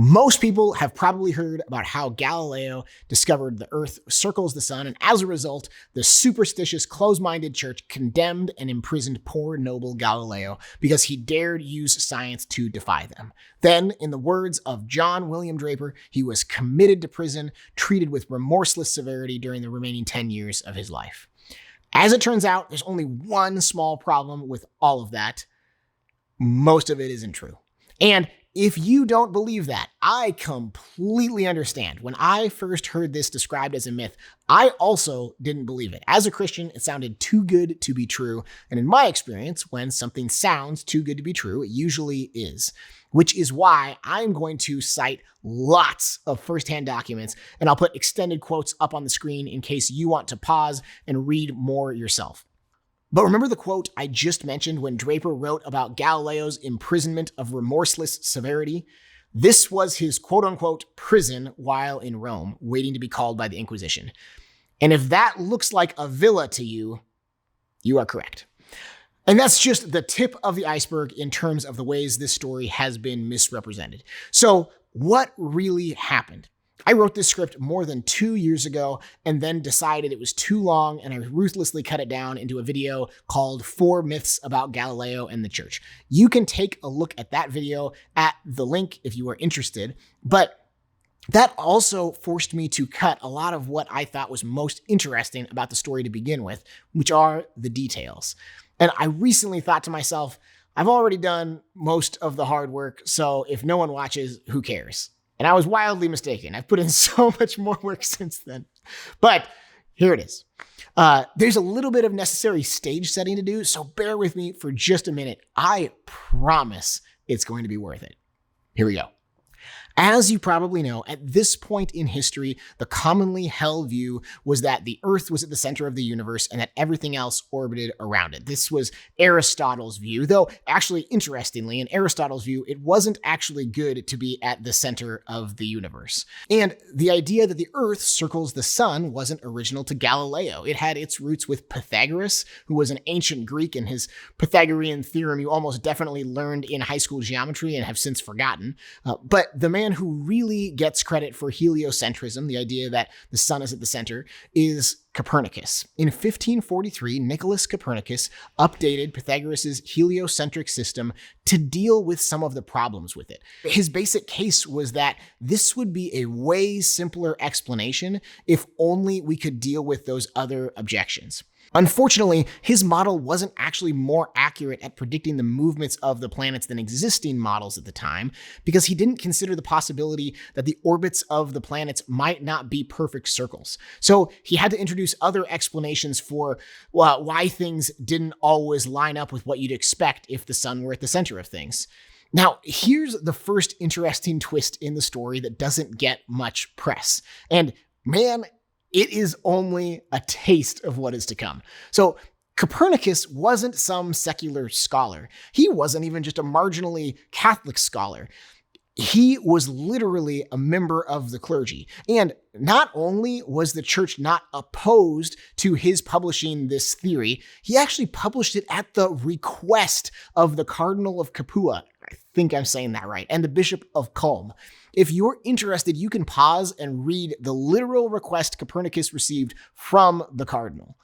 Most people have probably heard about how Galileo discovered the Earth circles the sun, and as a result, the superstitious, closed-minded church condemned and imprisoned poor noble Galileo because he dared use science to defy them. Then, in the words of John William Draper, he was committed to prison, treated with remorseless severity during the remaining 10 years of his life. As it turns out, there's only one small problem with all of that. Most of it isn't true. And if you don't believe that, I completely understand. When I first heard this described as a myth, I also didn't believe it. As a Christian, it sounded too good to be true. And in my experience, when something sounds too good to be true, it usually is. Which is why I'm going to cite lots of firsthand documents, and I'll put extended quotes up on the screen in case you want to pause and read more yourself. But remember the quote I just mentioned when Draper wrote about Galileo's imprisonment of remorseless severity? This was his quote-unquote prison while in Rome, waiting to be called by the Inquisition. And if that looks like a villa to you, you are correct. And that's just the tip of the iceberg in terms of the ways this story has been misrepresented. So what really happened? I wrote this script more than 2 years ago and then decided it was too long, and I ruthlessly cut it down into a video called 4 Myths About Galileo and the Church. You can take a look at that video at the link if you are interested, but that also forced me to cut a lot of what I thought was most interesting about the story to begin with, which are the details. And I recently thought to myself, I've already done most of the hard work, so if no one watches, who cares? And I was wildly mistaken. I've put in so much more work since then. But here it is. There's a little bit of necessary stage setting to do, so bear with me for just a minute. I promise it's going to be worth it. Here we go. As you probably know, at this point in history, the commonly held view was that the Earth was at the center of the universe and that everything else orbited around it. This was Aristotle's view, though actually, interestingly, in Aristotle's view, it wasn't actually good to be at the center of the universe. And the idea that the Earth circles the sun wasn't original to Galileo. It had its roots with Pythagoras, who was an ancient Greek, and his Pythagorean theorem you almost definitely learned in high school geometry and have since forgotten. But the man who really gets credit for heliocentrism, the idea that the sun is at the center, is Copernicus. In 1543, Nicholas Copernicus updated Pythagoras' heliocentric system to deal with some of the problems with it. His basic case was that this would be a way simpler explanation if only we could deal with those other objections. Unfortunately, his model wasn't actually more accurate at predicting the movements of the planets than existing models at the time, because he didn't consider the possibility that the orbits of the planets might not be perfect circles. So he had to introduce other explanations for why things didn't always line up with what you'd expect if the sun were at the center of things. Now, here's the first interesting twist in the story that doesn't get much press. And man, it is only a taste of what is to come. So Copernicus wasn't some secular scholar. He wasn't even just a marginally Catholic scholar. He was literally a member of the clergy. And not only was the church not opposed to his publishing this theory, he actually published it at the request of the Cardinal of Capua. I think I'm saying that right. And the Bishop of Culm. If you're interested, you can pause and read the literal request Copernicus received from the cardinal.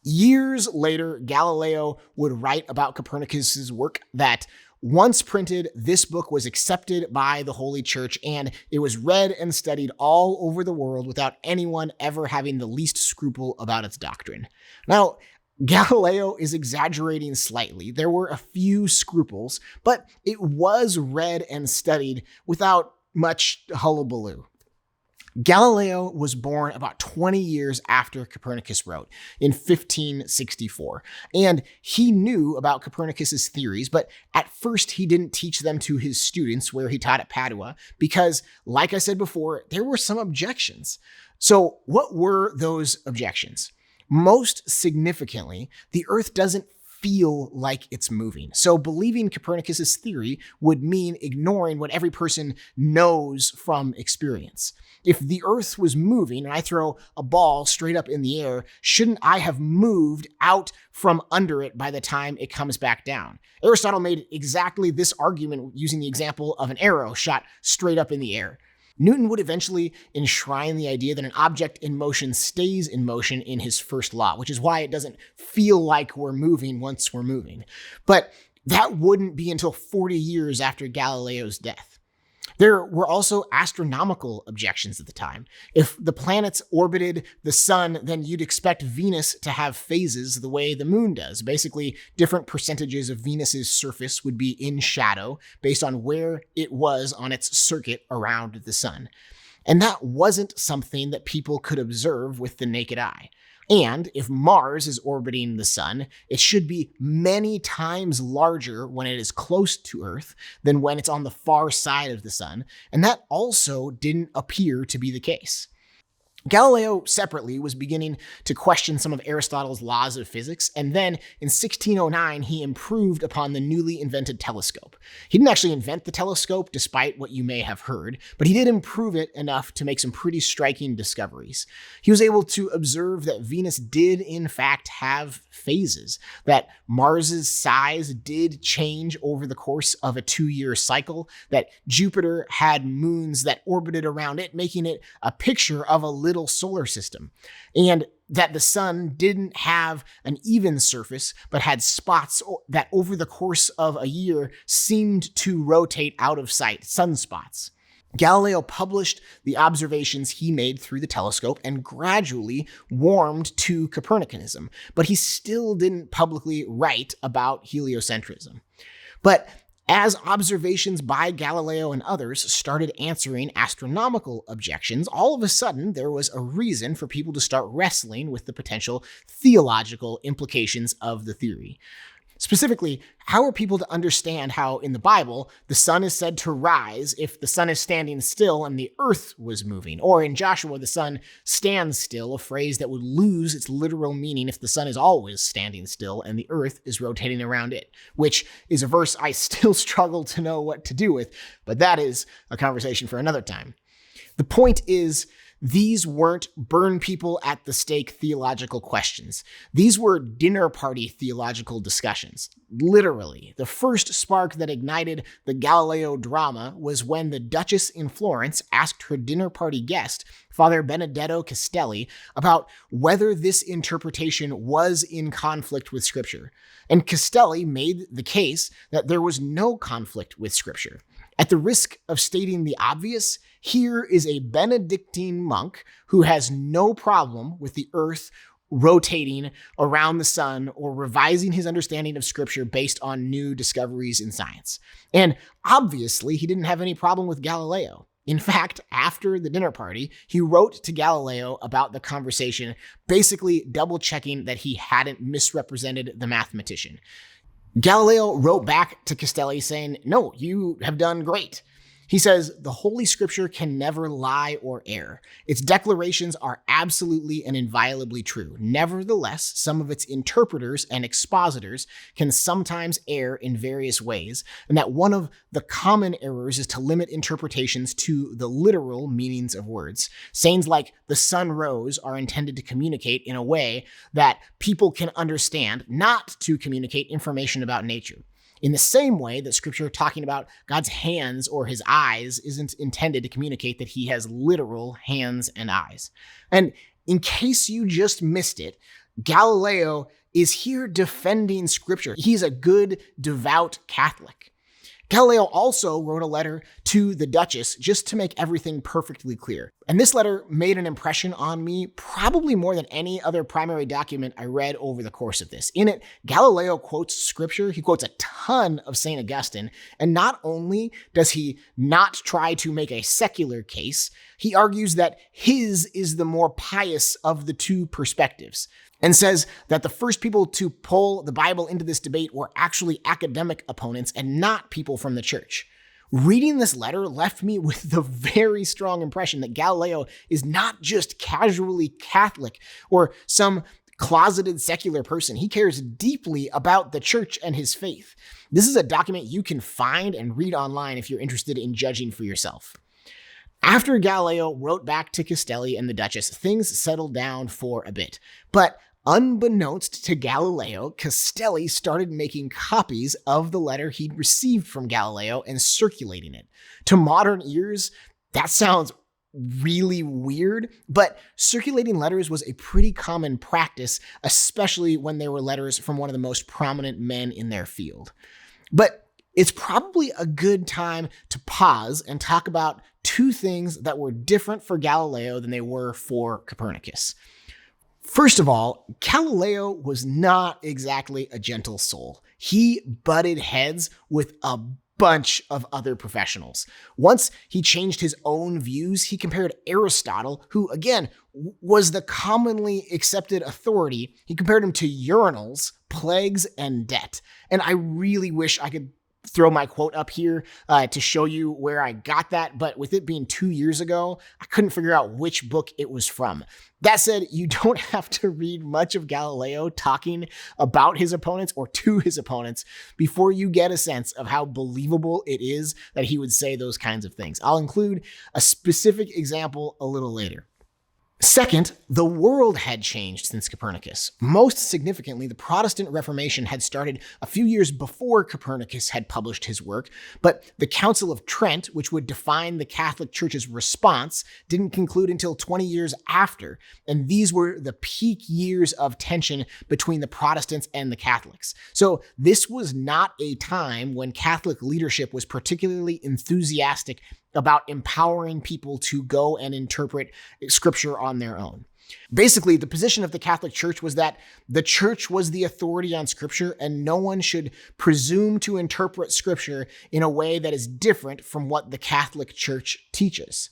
Years later, Galileo would write about Copernicus's work that once printed, this book was accepted by the Holy Church, and it was read and studied all over the world without anyone ever having the least scruple about its doctrine. Now, Galileo is exaggerating slightly. There were a few scruples, but it was read and studied without much hullabaloo. Galileo was born about 20 years after Copernicus wrote, in 1564, and he knew about Copernicus's theories, but at first he didn't teach them to his students where he taught at Padua, because, like I said before, there were some objections. So what were those objections? Most significantly, the Earth doesn't feel like it's moving. So believing Copernicus's theory would mean ignoring what every person knows from experience. If the Earth was moving and I throw a ball straight up in the air, shouldn't I have moved out from under it by the time it comes back down? Aristotle made exactly this argument using the example of an arrow shot straight up in the air. Newton would eventually enshrine the idea that an object in motion stays in motion in his first law, which is why it doesn't feel like we're moving once we're moving. But that wouldn't be until 40 years after Galileo's death. There were also astronomical objections at the time. If the planets orbited the sun, then you'd expect Venus to have phases the way the moon does. Basically, different percentages of Venus's surface would be in shadow based on where it was on its circuit around the sun. And that wasn't something that people could observe with the naked eye. And if Mars is orbiting the sun, it should be many times larger when it is close to Earth than when it's on the far side of the sun, and that also didn't appear to be the case. Galileo separately was beginning to question some of Aristotle's laws of physics, and then in 1609 he improved upon the newly invented telescope. He didn't actually invent the telescope, despite what you may have heard, but he did improve it enough to make some pretty striking discoveries. He was able to observe that Venus did in fact have phases, that Mars's size did change over the course of a 2-year cycle, that Jupiter had moons that orbited around it, making it a picture of a little solar system, and that the sun didn't have an even surface, but had spots that over the course of a year seemed to rotate out of sight, sunspots. Galileo published the observations he made through the telescope and gradually warmed to Copernicanism, but he still didn't publicly write about heliocentrism. But as observations by Galileo and others started answering astronomical objections, all of a sudden there was a reason for people to start wrestling with the potential theological implications of the theory. Specifically, how are people to understand how in the Bible the sun is said to rise if the sun is standing still and the earth was moving? Or in Joshua, the sun stands still, a phrase that would lose its literal meaning if the sun is always standing still and the earth is rotating around it, which is a verse I still struggle to know what to do with, but that is a conversation for another time. The point is, these weren't burn people at the stake theological questions. These were dinner party theological discussions. Literally, the first spark that ignited the Galileo drama was when the Duchess in Florence asked her dinner party guest, Father Benedetto Castelli, about whether this interpretation was in conflict with Scripture. And Castelli made the case that there was no conflict with Scripture. At the risk of stating the obvious, here is a Benedictine monk who has no problem with the earth rotating around the sun or revising his understanding of Scripture based on new discoveries in science. And obviously, he didn't have any problem with Galileo. In fact, after the dinner party, he wrote to Galileo about the conversation, basically double-checking that he hadn't misrepresented the mathematician. Galileo wrote back to Castelli saying, "No, you have done great." He says, "The Holy Scripture can never lie or err. Its declarations are absolutely and inviolably true. Nevertheless, some of its interpreters and expositors can sometimes err in various ways, and that one of the common errors is to limit interpretations to the literal meanings of words. Sayings like the sun rose are intended to communicate in a way that people can understand, not to communicate information about nature. In the same way that Scripture talking about God's hands or his eyes isn't intended to communicate that he has literal hands and eyes." And in case you just missed it, Galileo is here defending Scripture. He's a good, devout Catholic. Galileo also wrote a letter to the Duchess just to make everything perfectly clear. And this letter made an impression on me probably more than any other primary document I read over the course of this. In it, Galileo quotes Scripture. He quotes a ton of St. Augustine. And not only does he not try to make a secular case, he argues that his is the more pious of the two perspectives, and says that the first people to pull the Bible into this debate were actually academic opponents and not people from the church. Reading this letter left me with the very strong impression that Galileo is not just casually Catholic or some closeted secular person. He cares deeply about the church and his faith. This is a document you can find and read online if you're interested in judging for yourself. After Galileo wrote back to Castelli and the Duchess, things settled down for a bit. But unbeknownst to Galileo, Castelli started making copies of the letter he'd received from Galileo and circulating it. To modern ears, that sounds really weird, but circulating letters was a pretty common practice, especially when they were letters from one of the most prominent men in their field. But it's probably a good time to pause and talk about two things that were different for Galileo than they were for Copernicus. First of all, Galileo was not exactly a gentle soul. He butted heads with a bunch of other professionals. Once he changed his own views, he compared Aristotle, who again was the commonly accepted authority, he compared him to urinals, plagues, and debt. And I really wish I could throw my quote up here to show you where I got that, but with it being 2 years ago, I couldn't figure out which book it was from. That said, you don't have to read much of Galileo talking about his opponents or to his opponents before you get a sense of how believable it is that he would say those kinds of things. I'll include a specific example a little later. Second, the world had changed since Copernicus. Most significantly, the Protestant Reformation had started a few years before Copernicus had published his work, but the Council of Trent, which would define the Catholic Church's response, didn't conclude until 20 years after, and these were the peak years of tension between the Protestants and the Catholics. So this was not a time when Catholic leadership was particularly enthusiastic about empowering people to go and interpret scripture on their own. Basically, the position of the Catholic Church was that the church was the authority on scripture and no one should presume to interpret scripture in a way that is different from what the Catholic Church teaches.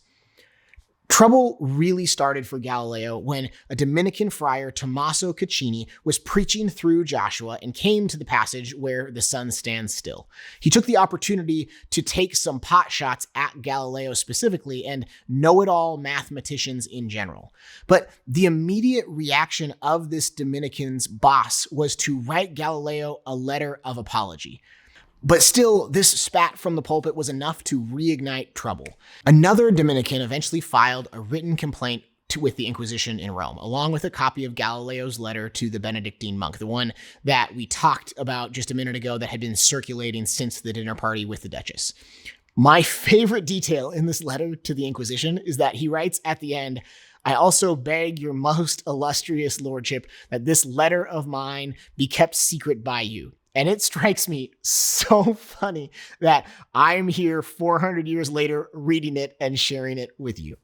Trouble really started for Galileo when a Dominican friar, Tommaso Caccini, was preaching through Joshua and came to the passage where the sun stands still. He took the opportunity to take some pot shots at Galileo specifically and know-it-all mathematicians in general. But the immediate reaction of this Dominican's boss was to write Galileo a letter of apology. But still, this spat from the pulpit was enough to reignite trouble. Another Dominican eventually filed a written complaint with the Inquisition in Rome, along with a copy of Galileo's letter to the Benedictine monk, the one that we talked about just a minute ago that had been circulating since the dinner party with the Duchess. My favorite detail in this letter to the Inquisition is that he writes at the end, "I also beg your most illustrious lordship that this letter of mine be kept secret by you." And it strikes me so funny that I'm here 400 years later reading it and sharing it with you.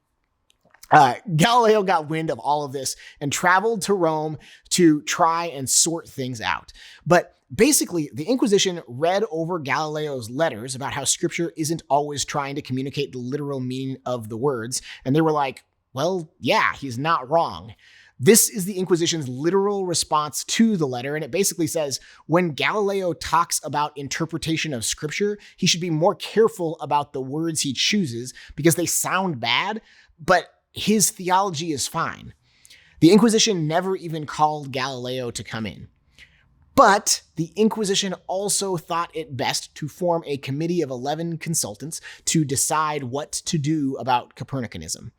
Galileo got wind of all of this and traveled to Rome to try and sort things out. But basically, the Inquisition read over Galileo's letters about how scripture isn't always trying to communicate the literal meaning of the words. And they were like, well, yeah, he's not wrong. This is the Inquisition's literal response to the letter, and it basically says, when Galileo talks about interpretation of scripture, he should be more careful about the words he chooses because they sound bad, but his theology is fine. The Inquisition never even called Galileo to come in. But the Inquisition also thought it best to form a committee of 11 consultants to decide what to do about Copernicanism.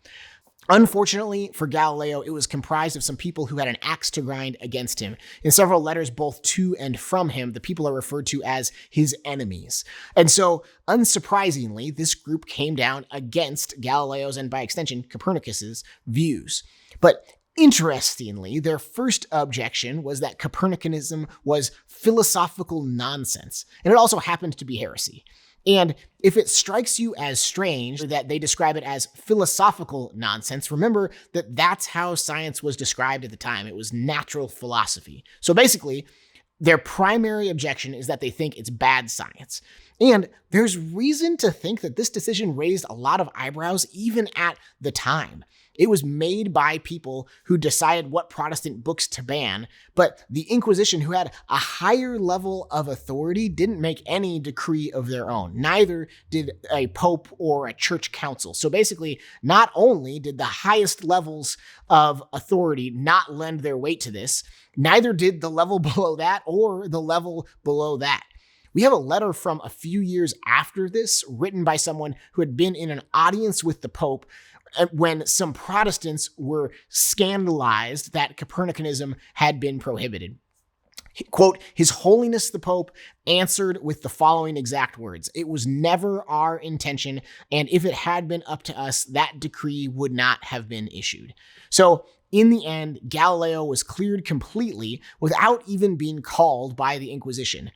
Unfortunately for Galileo, it was comprised of some people who had an axe to grind against him. In several letters, both to and from him, the people are referred to as his enemies. And so, unsurprisingly, this group came down against Galileo's and, by extension, Copernicus's views. But interestingly, their first objection was that Copernicanism was philosophical nonsense, and it also happened to be heresy. And if it strikes you as strange that they describe it as philosophical nonsense, remember that that's how science was described at the time. It was natural philosophy. So basically, their primary objection is that they think it's bad science. And there's reason to think that this decision raised a lot of eyebrows even at the time. It was made by people who decided what Protestant books to ban, but the Inquisition, who had a higher level of authority, didn't make any decree of their own. Neither did a pope or a church council. So basically, not only did the highest levels of authority not lend their weight to this, neither did the level below that or the level below that. We have a letter from a few years after this, written by someone who had been in an audience with the Pope when some Protestants were scandalized that Copernicanism had been prohibited. Quote, "His Holiness the Pope answered with the following exact words: 'It was never our intention, and if it had been up to us, that decree would not have been issued.'" So in the end, Galileo was cleared completely without even being called by the Inquisition.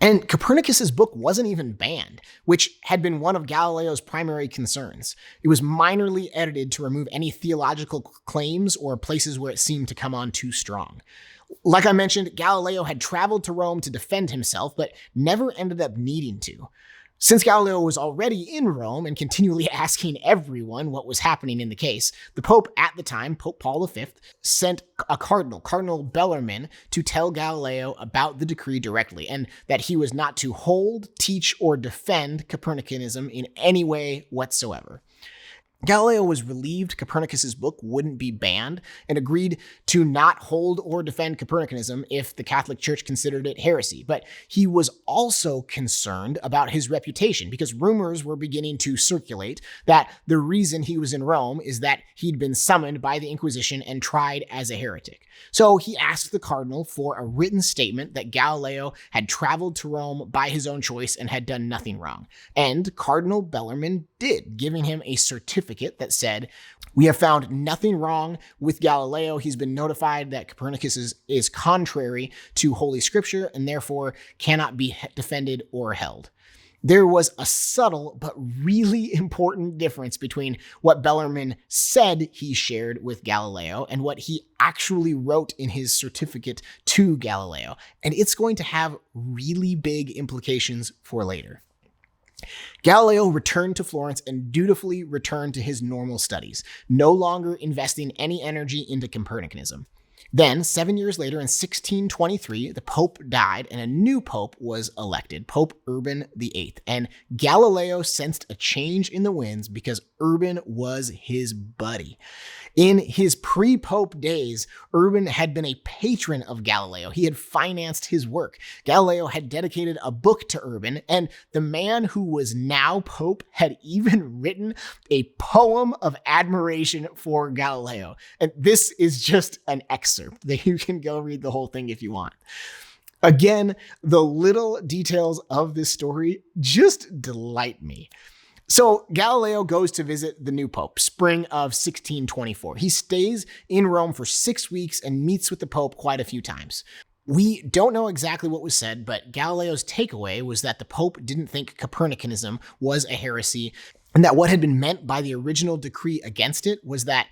And Copernicus's book wasn't even banned, which had been one of Galileo's primary concerns. It was minorly edited to remove any theological claims or places where it seemed to come on too strong. Like I mentioned, Galileo had traveled to Rome to defend himself, but never ended up needing to. Since Galileo was already in Rome and continually asking everyone what was happening in the case, the Pope at the time, Pope Paul V, sent a cardinal, Cardinal Bellarmine, to tell Galileo about the decree directly, and that he was not to hold, teach, or defend Copernicanism in any way whatsoever. Galileo was relieved Copernicus's book wouldn't be banned and agreed to not hold or defend Copernicanism if the Catholic Church considered it heresy. But he was also concerned about his reputation because rumors were beginning to circulate that the reason he was in Rome is that he'd been summoned by the Inquisition and tried as a heretic. So he asked the cardinal for a written statement that Galileo had traveled to Rome by his own choice and had done nothing wrong. And Cardinal Bellarmine did, giving him a certificate that said, "We have found nothing wrong with Galileo. He's been notified that Copernicus is contrary to Holy Scripture and therefore cannot be defended or held." There was a subtle but really important difference between what Bellarmine said he shared with Galileo and what he actually wrote in his certificate to Galileo, and it's going to have really big implications for later. Galileo returned to Florence and dutifully returned to his normal studies, no longer investing any energy into Copernicanism. Then, 7 years later, in 1623, the Pope died and a new Pope was elected, Pope Urban VIII. And Galileo sensed a change in the winds because Urban was his buddy. In his pre-Pope days, Urban had been a patron of Galileo. He had financed his work. Galileo had dedicated a book to Urban, and the man who was now Pope had even written a poem of admiration for Galileo. And this is just an excerpt that you can go read the whole thing if you want. Again, the little details of this story just delight me. So Galileo goes to visit the new pope, spring of 1624. He stays in Rome for 6 weeks and meets with the pope quite a few times. We don't know exactly what was said, but Galileo's takeaway was that the pope didn't think Copernicanism was a heresy, and that what had been meant by the original decree against it was that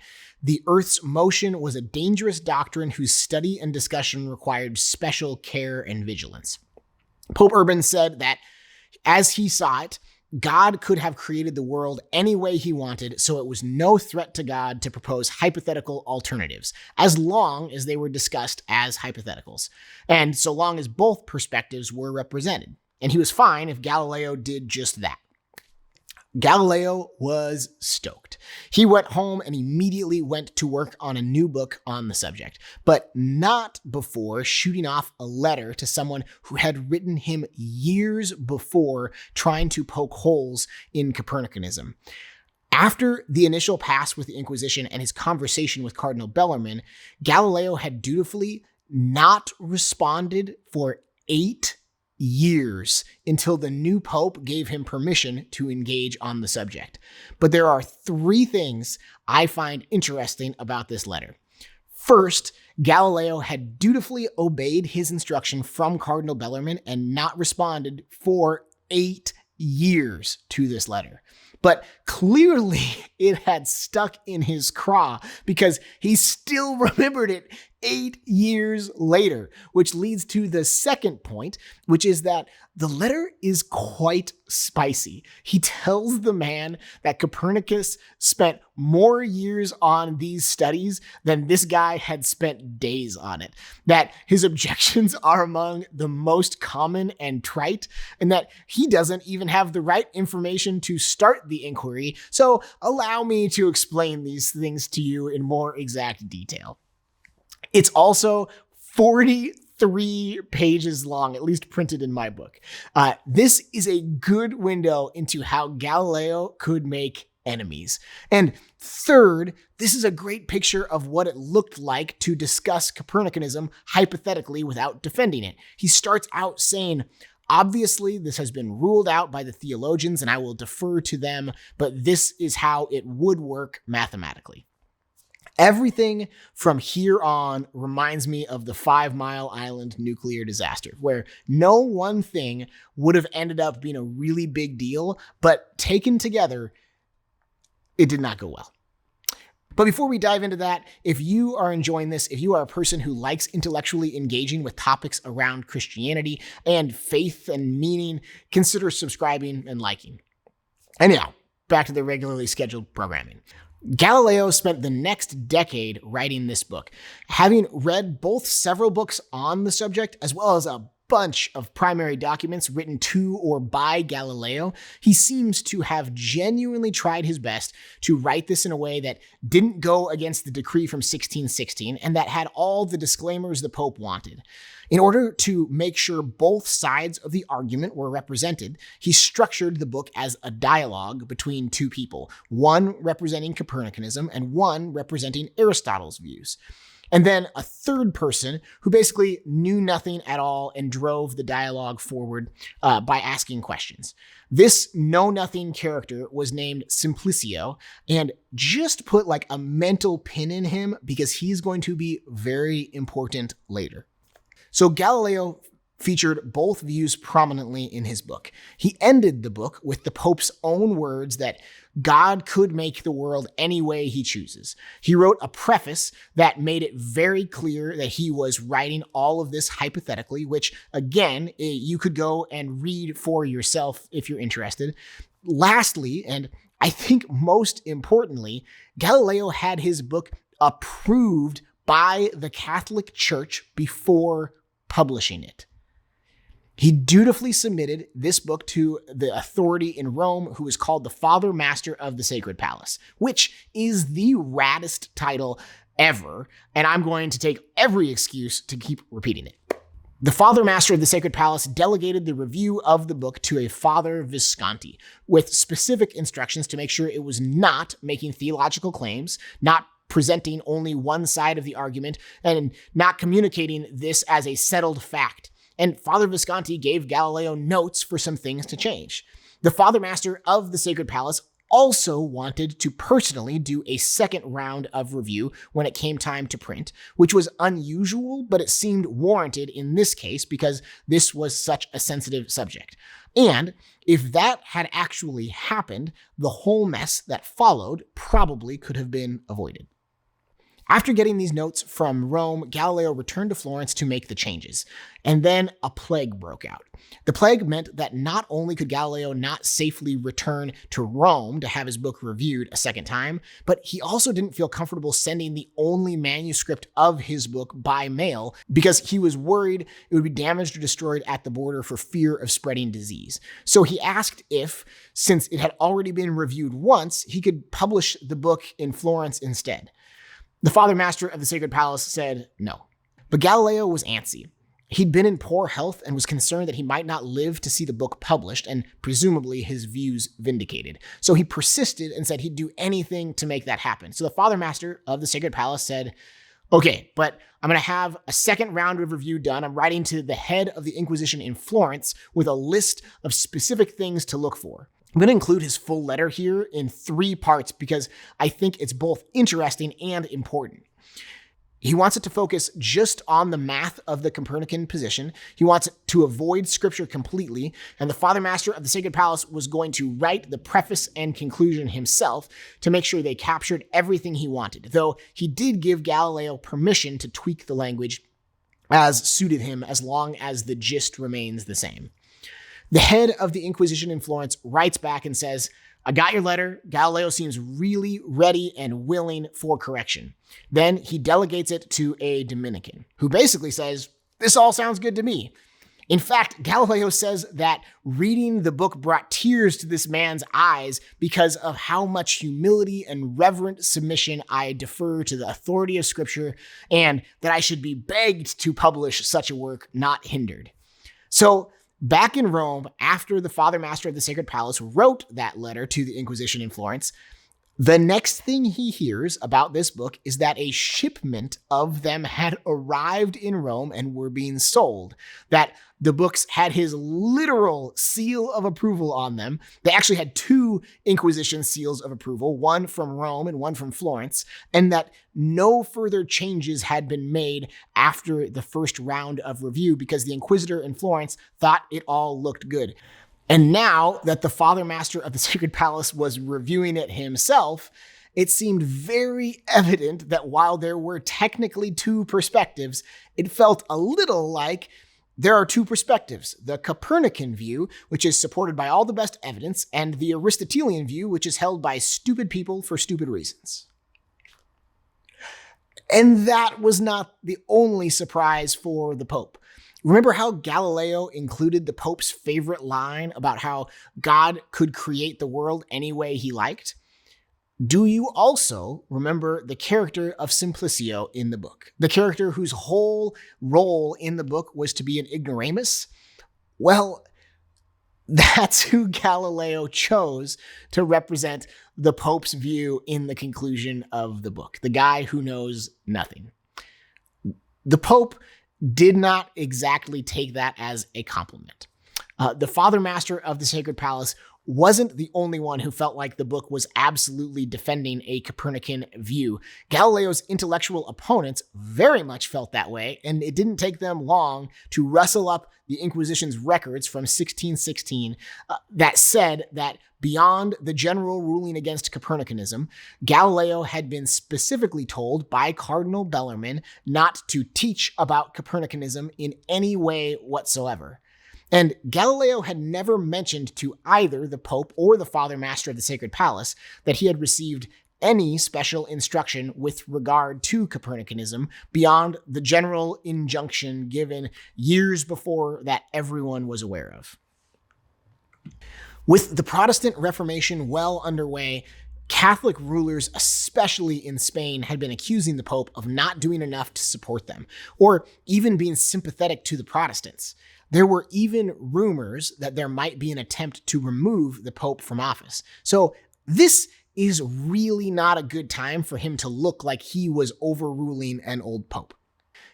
the Earth's motion was a dangerous doctrine whose study and discussion required special care and vigilance. Pope Urban said that, as he saw it, God could have created the world any way he wanted, so it was no threat to God to propose hypothetical alternatives, as long as they were discussed as hypotheticals, and so long as both perspectives were represented. And he was fine if Galileo did just that. Galileo was stoked. He went home and immediately went to work on a new book on the subject, but not before shooting off a letter to someone who had written him years before trying to poke holes in Copernicanism. After the initial pass with the Inquisition and his conversation with Cardinal Bellarmine, Galileo had dutifully not responded for 8 years until the new pope gave him permission to engage on the subject. But there are 3 things I find interesting about this letter. First, Galileo had dutifully obeyed his instruction from Cardinal Bellarmine and not responded for 8 years to this letter. But clearly it had stuck in his craw because he still remembered it 8 years later, which leads to the second point, which is that the letter is quite spicy. He tells the man that Copernicus spent more years on these studies than this guy had spent days on it, that his objections are among the most common and trite, and that he doesn't even have the right information to start the inquiry. So allow me to explain these things to you in more exact detail. It's also 43 pages long, at least printed in my book. This is a good window into how Galileo could make enemies. And third, this is a great picture of what it looked like to discuss Copernicanism hypothetically without defending it. He starts out saying, obviously, this has been ruled out by the theologians, and I will defer to them, but this is how it would work mathematically. Everything from here on reminds me of the 5 Mile Island nuclear disaster, where no one thing would have ended up being a really big deal, but taken together, it did not go well. But before we dive into that, if you are enjoying this, if you are a person who likes intellectually engaging with topics around Christianity and faith and meaning, consider subscribing and liking. Anyhow, back to the regularly scheduled programming. Galileo spent the next decade writing this book, having read both several books on the subject as well as a bunch of primary documents written to or by Galileo. He seems to have genuinely tried his best to write this in a way that didn't go against the decree from 1616 and that had all the disclaimers the Pope wanted. In order to make sure both sides of the argument were represented, he structured the book as a dialogue between two people, one representing Copernicanism and one representing Aristotle's views. And then a third person who basically knew nothing at all and drove the dialogue forward by asking questions. This know-nothing character was named Simplicio, and just put like a mental pin in him because he's going to be very important later. So Galileo featured both views prominently in his book. He ended the book with the Pope's own words that God could make the world any way he chooses. He wrote a preface that made it very clear that he was writing all of this hypothetically, which again, you could go and read for yourself if you're interested. Lastly, and I think most importantly, Galileo had his book approved by the Catholic Church before publishing it. He dutifully submitted this book to the authority in Rome, who is called the Father Master of the Sacred Palace, which is the raddest title ever, and I'm going to take every excuse to keep repeating it. The Father Master of the Sacred Palace delegated the review of the book to a Father Visconti, with specific instructions to make sure it was not making theological claims, not presenting only one side of the argument, and not communicating this as a settled fact. And Father Visconti gave Galileo notes for some things to change. The Father Master of the Sacred Palace also wanted to personally do a second round of review when it came time to print, which was unusual, but it seemed warranted in this case because this was such a sensitive subject. And if that had actually happened, the whole mess that followed probably could have been avoided. After getting these notes from Rome, Galileo returned to Florence to make the changes. And then a plague broke out. The plague meant that not only could Galileo not safely return to Rome to have his book reviewed a second time, but he also didn't feel comfortable sending the only manuscript of his book by mail because he was worried it would be damaged or destroyed at the border for fear of spreading disease. So he asked if, since it had already been reviewed once, he could publish the book in Florence instead. The Father Master of the Sacred Palace said no. But Galileo was antsy. He'd been in poor health and was concerned that he might not live to see the book published and presumably his views vindicated. So he persisted and said he'd do anything to make that happen. So the Father Master of the Sacred Palace said, okay, but I'm going to have a second round of review done. I'm writing to the head of the Inquisition in Florence with a list of specific things to look for. I'm going to include his full letter here in 3 parts because I think it's both interesting and important. He wants it to focus just on the math of the Copernican position. He wants it to avoid scripture completely. And the Father Master of the Sacred Palace was going to write the preface and conclusion himself to make sure they captured everything he wanted, though he did give Galileo permission to tweak the language as suited him as long as the gist remains the same. The head of the Inquisition in Florence writes back and says, "I got your letter. Galileo seems really ready and willing for correction." Then he delegates it to a Dominican, who basically says, "This all sounds good to me." In fact, Galileo says that reading the book brought tears to this man's eyes because of how much humility and reverent submission I defer to the authority of Scripture, and that I should be begged to publish such a work, not hindered. So, back in Rome, after the Father Master of the Sacred Palace wrote that letter to the Inquisition in Florence, the next thing he hears about this book is that a shipment of them had arrived in Rome and were being sold, that the books had his literal seal of approval on them. They actually had 2 Inquisition seals of approval, one from Rome and one from Florence, and that no further changes had been made after the first round of review because the Inquisitor in Florence thought it all looked good. And now that the Father Master of the Sacred Palace was reviewing it himself, it seemed very evident that while there were technically 2 perspectives, it felt a little like there are 2 perspectives: the Copernican view, which is supported by all the best evidence, and the Aristotelian view, which is held by stupid people for stupid reasons. And that was not the only surprise for the Pope. Remember how Galileo included the Pope's favorite line about how God could create the world any way he liked? Do you also remember the character of Simplicio in the book? The character whose whole role in the book was to be an ignoramus? Well, that's who Galileo chose to represent the Pope's view in the conclusion of the book. The guy who knows nothing. The Pope did not exactly take that as a compliment. The Father Master of the Sacred Palace wasn't the only one who felt like the book was absolutely defending a Copernican view. Galileo's intellectual opponents very much felt that way, and it didn't take them long to rustle up the Inquisition's records from 1616 that said that beyond the general ruling against Copernicanism, Galileo had been specifically told by Cardinal Bellarmine not to teach about Copernicanism in any way whatsoever. And Galileo had never mentioned to either the Pope or the Father Master of the Sacred Palace that he had received any special instruction with regard to Copernicanism beyond the general injunction given years before that everyone was aware of. With the Protestant Reformation well underway, Catholic rulers, especially in Spain, had been accusing the Pope of not doing enough to support them, or even being sympathetic to the Protestants. There were even rumors that there might be an attempt to remove the Pope from office. So this is really not a good time for him to look like he was overruling an old Pope.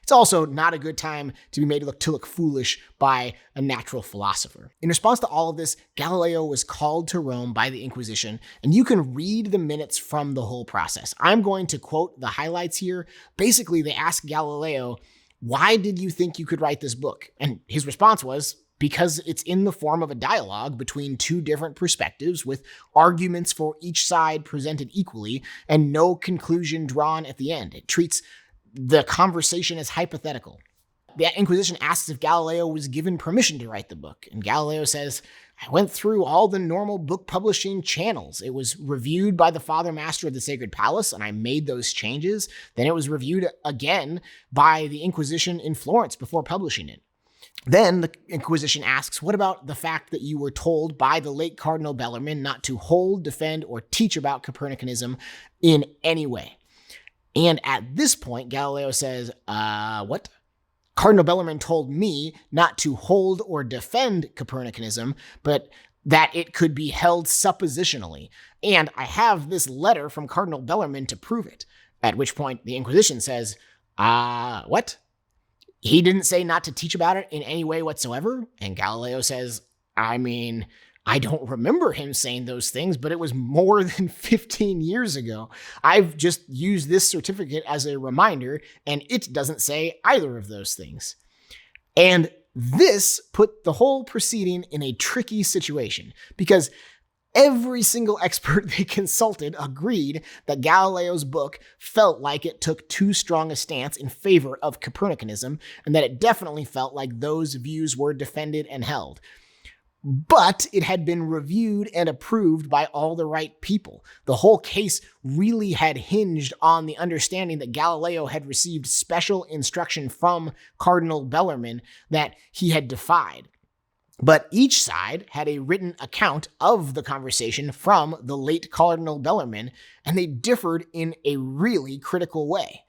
It's also not a good time to be made to look foolish by a natural philosopher. In response to all of this, Galileo was called to Rome by the Inquisition, and you can read the minutes from the whole process. I'm going to quote the highlights here. Basically, they asked Galileo, "Why did you think you could write this book?" And his response was, "Because it's in the form of a dialogue between 2 different perspectives with arguments for each side presented equally and no conclusion drawn at the end. It treats the conversation as hypothetical." The Inquisition asks if Galileo was given permission to write the book, and Galileo says, "I went through all the normal book publishing channels. It was reviewed by the Father Master of the Sacred Palace, and I made those changes. Then it was reviewed again by the Inquisition in Florence before publishing it." Then the Inquisition asks, "What about the fact that you were told by the late Cardinal Bellarmine not to hold, defend, or teach about Copernicanism in any way?" And at this point, Galileo says, what? Cardinal Bellarmine told me not to hold or defend Copernicanism, but that it could be held suppositionally. And I have this letter from Cardinal Bellarmine to prove it. At which point the Inquisition says, what? He didn't say not to teach about it in any way whatsoever? And Galileo says, I I don't remember him saying those things, but it was more than 15 years ago. I've just used this certificate as a reminder, and it doesn't say either of those things. And this put the whole proceeding in a tricky situation, because every single expert they consulted agreed that Galileo's book felt like it took too strong a stance in favor of Copernicanism, and that it definitely felt like those views were defended and held. But it had been reviewed and approved by all the right people. The whole case really had hinged on the understanding that Galileo had received special instruction from Cardinal Bellarmine that he had defied. But each side had a written account of the conversation from the late Cardinal Bellarmine, and they differed in a really critical way.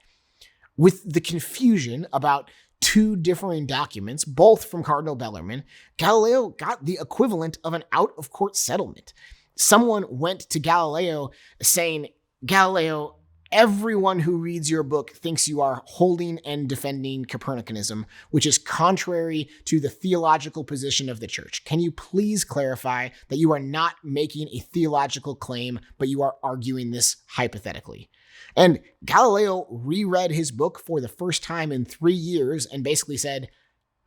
With the confusion about two differing documents, both from Cardinal Bellarmine, Galileo got the equivalent of an out-of-court settlement. Someone went to Galileo saying, "Galileo, everyone who reads your book thinks you are holding and defending Copernicanism, which is contrary to the theological position of the church. Can you please clarify that you are not making a theological claim, but you are arguing this hypothetically?" And Galileo reread his book for the first time in 3 years and basically said,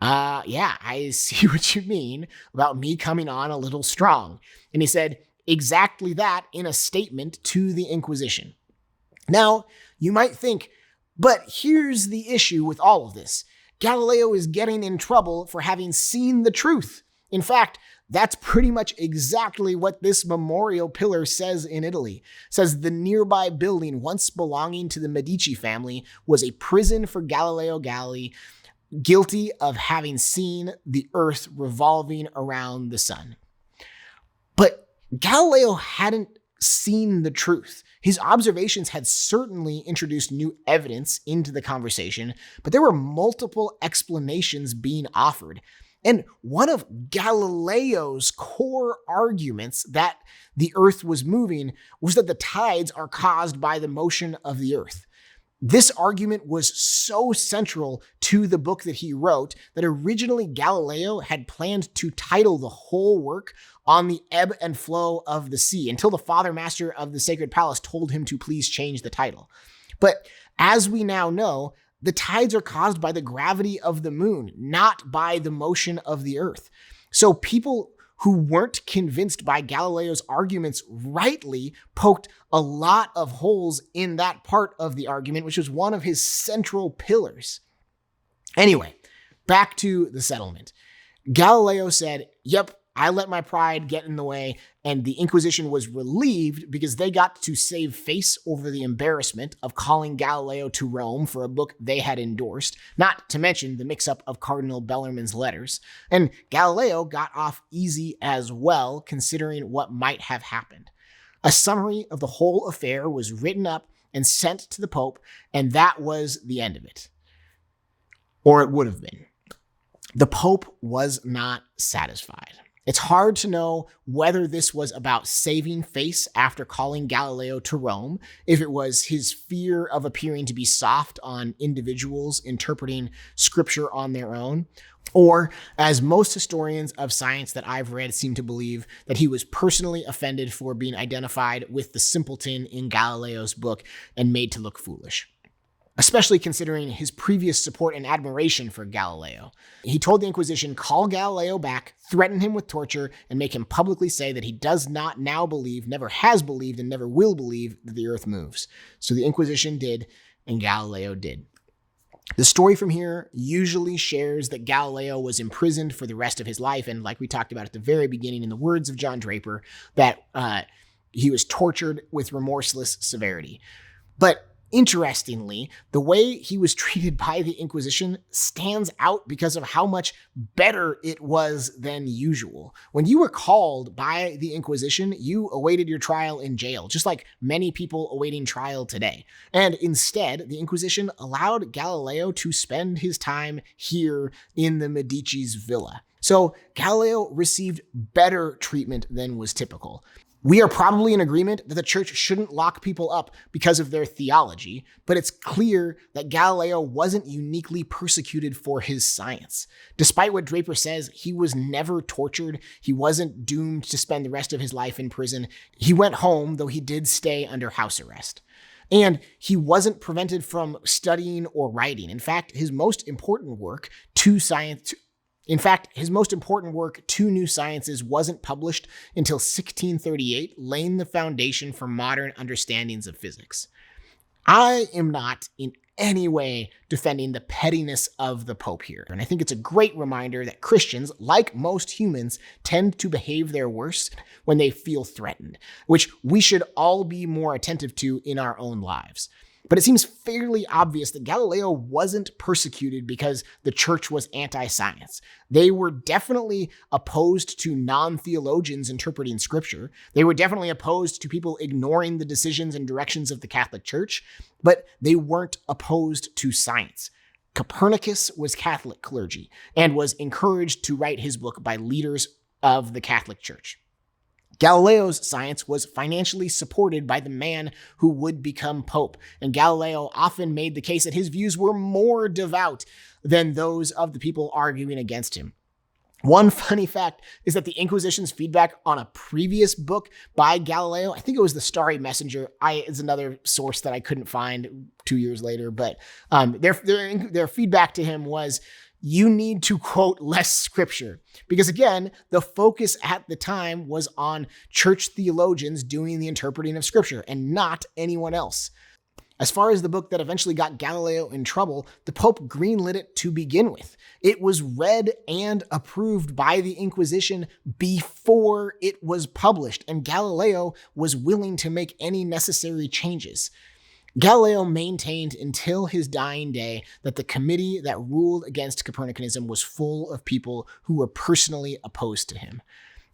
yeah, I see what you mean about me coming on a little strong. And he said exactly that in a statement to the Inquisition. Now, you might think, but here's the issue with all of this. Galileo is getting in trouble for having seen the truth. In fact, that's pretty much exactly what this memorial pillar says in Italy. It says the nearby building, once belonging to the Medici family, was a prison for Galileo Galilei, guilty of having seen the earth revolving around the sun. But Galileo hadn't seen the truth. His observations had certainly introduced new evidence into the conversation, but there were multiple explanations being offered. And one of Galileo's core arguments that the earth was moving was that the tides are caused by the motion of the earth. This argument was so central to the book that he wrote that originally Galileo had planned to title the whole work On the Ebb and Flow of the Sea, until the Father Master of the Sacred Palace told him to please change the title. But as we now know, the tides are caused by the gravity of the moon, not by the motion of the earth. So people who weren't convinced by Galileo's arguments rightly poked a lot of holes in that part of the argument, which was one of his central pillars. Anyway, back to the settlement. Galileo said, yep, I let my pride get in the way, and the Inquisition was relieved because they got to save face over the embarrassment of calling Galileo to Rome for a book they had endorsed, not to mention the mix-up of Cardinal Bellarmine's letters. And Galileo got off easy as well, considering what might have happened. A summary of the whole affair was written up and sent to the Pope, and that was the end of it. Or it would have been. The Pope was not satisfied. It's hard to know whether this was about saving face after calling Galileo to Rome, if it was his fear of appearing to be soft on individuals interpreting scripture on their own, or, as most historians of science that I've read seem to believe, that he was personally offended for being identified with the simpleton in Galileo's book and made to look foolish. Especially considering his previous support and admiration for Galileo. He told the Inquisition, call Galileo back, threaten him with torture, and make him publicly say that he does not now believe, never has believed, and never will believe that the earth moves. So the Inquisition did, and Galileo did. The story from here usually shares that Galileo was imprisoned for the rest of his life, and like we talked about at the very beginning in the words of John Draper, that he was tortured with remorseless severity. But interestingly, the way he was treated by the Inquisition stands out because of how much better it was than usual. When you were called by the Inquisition, you awaited your trial in jail, just like many people awaiting trial today. And instead, the Inquisition allowed Galileo to spend his time here in the Medici's villa. So Galileo received better treatment than was typical. We are probably in agreement that the church shouldn't lock people up because of their theology, but it's clear that Galileo wasn't uniquely persecuted for his science. Despite what Draper says, he was never tortured. He wasn't doomed to spend the rest of his life in prison. He went home, though he did stay under house arrest. And he wasn't prevented from studying or writing. In fact, his most important work, Two New Sciences, wasn't published until 1638, laying the foundation for modern understandings of physics. I am not in any way defending the pettiness of the Pope here, and I think it's a great reminder that Christians, like most humans, tend to behave their worst when they feel threatened, which we should all be more attentive to in our own lives. But it seems fairly obvious that Galileo wasn't persecuted because the church was anti-science. They were definitely opposed to non-theologians interpreting scripture. They were definitely opposed to people ignoring the decisions and directions of the Catholic Church, but they weren't opposed to science. Copernicus was Catholic clergy and was encouraged to write his book by leaders of the Catholic Church. Galileo's science was financially supported by the man who would become Pope, and Galileo often made the case that his views were more devout than those of the people arguing against him. One funny fact is that the Inquisition's feedback on a previous book by Galileo, I think it was The Starry Messenger, is another source that I couldn't find 2 years later, but their feedback to him was, you need to quote less scripture. Because again, the focus at the time was on church theologians doing the interpreting of scripture and not anyone else. As far as the book that eventually got Galileo in trouble, the Pope greenlit it to begin with. It was read and approved by the Inquisition before it was published, and Galileo was willing to make any necessary changes. Galileo maintained until his dying day that the committee that ruled against Copernicanism was full of people who were personally opposed to him.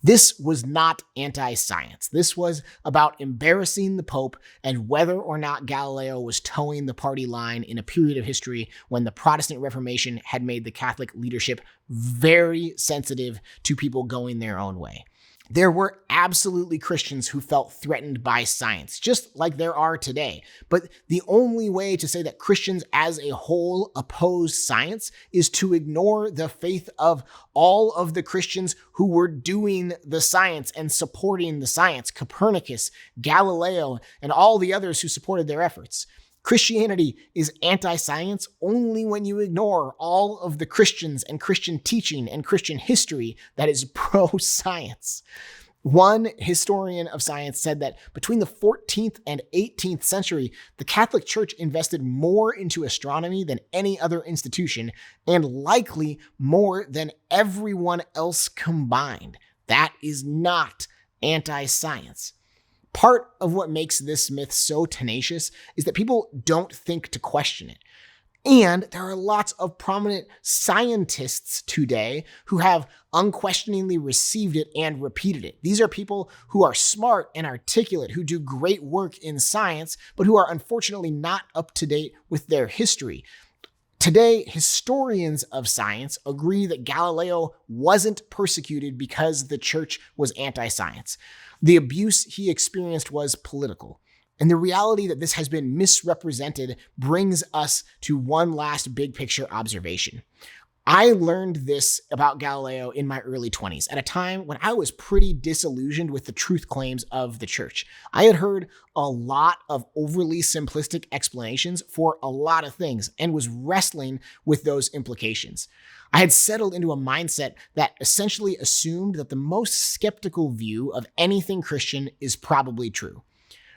This was not anti-science. This was about embarrassing the Pope and whether or not Galileo was towing the party line in a period of history when the Protestant Reformation had made the Catholic leadership very sensitive to people going their own way. There were absolutely Christians who felt threatened by science, just like there are today. But the only way to say that Christians as a whole oppose science is to ignore the faith of all of the Christians who were doing the science and supporting the science, Copernicus, Galileo, and all the others who supported their efforts. Christianity is anti-science only when you ignore all of the Christians and Christian teaching and Christian history that is pro-science. One historian of science said that between the 14th and 18th century, the Catholic Church invested more into astronomy than any other institution, and likely more than everyone else combined. That is not anti-science. Part of what makes this myth so tenacious is that people don't think to question it. And there are lots of prominent scientists today who have unquestioningly received it and repeated it. These are people who are smart and articulate, who do great work in science, but who are unfortunately not up to date with their history. Today, historians of science agree that Galileo wasn't persecuted because the church was anti-science. The abuse he experienced was political. And the reality that this has been misrepresented brings us to one last big picture observation. I learned this about Galileo in my early 20s, at a time when I was pretty disillusioned with the truth claims of the church. I had heard a lot of overly simplistic explanations for a lot of things and was wrestling with those implications. I had settled into a mindset that essentially assumed that the most skeptical view of anything Christian is probably true.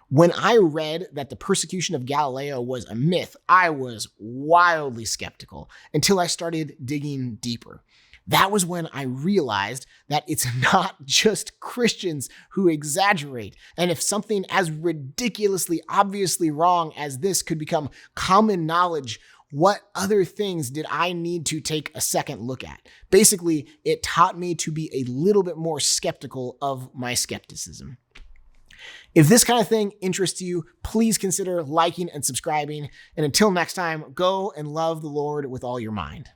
When I read that the persecution of Galileo was a myth, I was wildly skeptical until I started digging deeper. That was when I realized that it's not just Christians who exaggerate. And if something as ridiculously obviously wrong as this could become common knowledge, what other things did I need to take a second look at? Basically, it taught me to be a little bit more skeptical of my skepticism. If this kind of thing interests you, please consider liking and subscribing. And until next time, go and love the Lord with all your mind.